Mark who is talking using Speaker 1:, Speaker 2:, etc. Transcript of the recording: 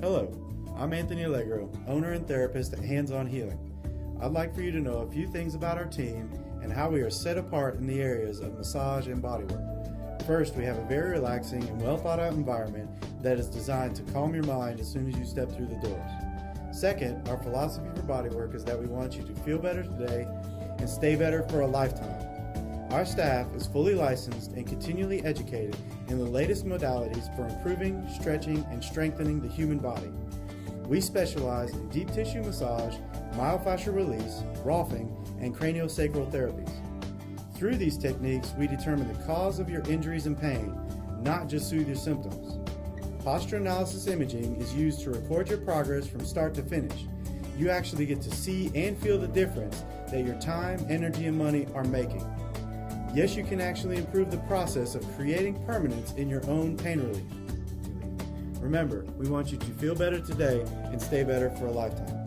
Speaker 1: Hello, I'm Anthony Allegro, owner and therapist at Hands On Healing. I'd like for you to know a few things about our team and how we are set apart in the areas of massage and bodywork. First, we have a very relaxing and well thought out environment that is designed to calm your mind as soon as you step through the doors. Second, our philosophy for bodywork is that we want you to feel better today and stay better for a lifetime. Our staff is fully licensed and continually educated in the latest modalities for improving, stretching, and strengthening the human body. We specialize in deep tissue massage, myofascial release, Rolfing, and cranialsacral therapies. Through these techniques, we determine the cause of your injuries and pain, not just soothe your symptoms. Postural Analysis Imaging is used to record your progress from start to finish. You actually get to see and feel the difference that your time, energy, and money are making. Yes, you can actually improve the process of creating permanence in your own pain relief. Remember, we want you to feel better today and stay better for a lifetime.